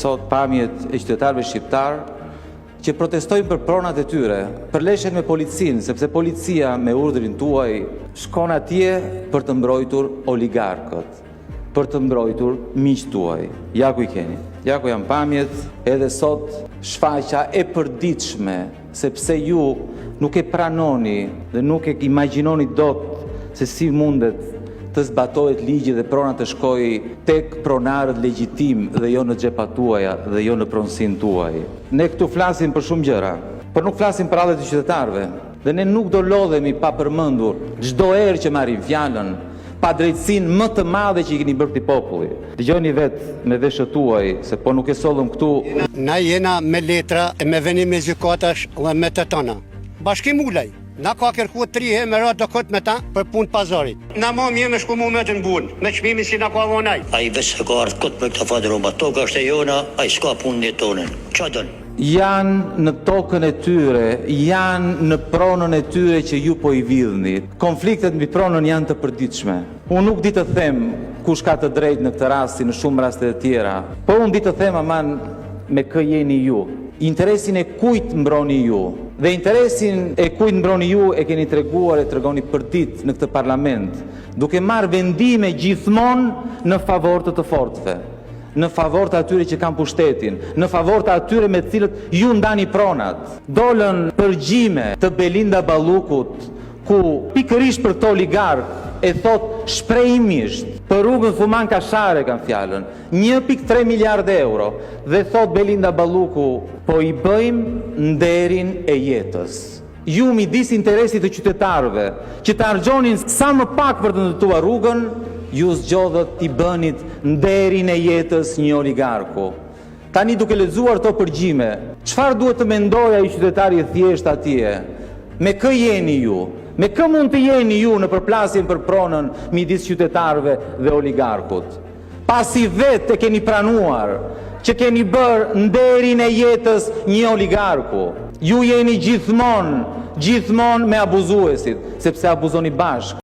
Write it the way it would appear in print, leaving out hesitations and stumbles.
sot pamjet e qytetarëve shqiptar që protestojnë për pronat e tyre, përleshen me policinë, sepse policia me urdhrin tuaj shkon atje për të mbrojtur oligarkët, për të mbrojtur miqtë tuaj. Ja ku i keni. Ja ku janë pamjet, edhe sot shfaqja e përditshme, sepse ju nuk e pranoni dhe nuk e imagjinoni dot se si mundet të zbatohet ligji dhe prona të shkojë tek pronarët legjitim dhe jo në xhepat tuaja dhe jo në pronësinë tuaj. Ne këtu flasim për shumë gjëra, por nuk flasim për radhët e qytetarëve. Dhe ne nuk do lodhemi pa përmendur çdo herë që marrim fjalën pa drejtësinë më të madhe që i keni bërë këtij populli. Dëgjoni vetë me veshët tuaj, se po nuk e sollëm këtu. Na jena me letra e me venim me gjykatash dhe me të tona. Bashkim ulaj. Na ka kërku 3 herë me radhë do kot me ta për punë pazarit. Na mam jemi shku mu me të në me çmimin si na ka vonaj. Ai vetë ka ardhur kot me këtë fadroma, toka është e jona, ai s'ka punë në tonën. Çfarë don? Janë në tokën e tyre, janë në pronën e tyre që ju po i vidhni. Konfliktet mbi pronën janë të përditshme. Unë nuk di të them kush ka të drejtë në këtë rast si në shumë raste të tjera, por unë di të them aman me kë jeni ju. Interesin e kujt mbroni ju. Dhe interesin e kujt mbroni ju e keni treguar e tregoni për ditë në këtë parlament, duke marrë vendime gjithmonë në favor të fortëve, në favor të atyre që kanë pushtetin, në favor të atyre me të cilët ju ndani pronat. Dolën përgjime të Belinda Ballukut, ku pikërisht për këto oligark e thot shprehimisht, për rrugën Fuman Kashare kanë fjalën, 1.3 miliardë euro, dhe thot Belinda Balluku, po i bëjmë nderin e jetës. Ju midis interesit të qytetarëve, që të harxhonin sa më pak për të ndërtuar rrugën, ju zgjodhët t'i bënit nderin e jetës një oligarku. Tani duke lexuar këto përgjime, çfarë duhet të mendojë ai qytetari thjesht atje? Me kë jeni ju? Me kë mund të jeni ju në përplasjen për pronën midis qytetarëve dhe oligarkut? Pasi vetë e keni pranuar që keni bërë nderin e jetës një oligarku. Ju jeni gjithmonë me abuzuesit, sepse abuzoni bashkë.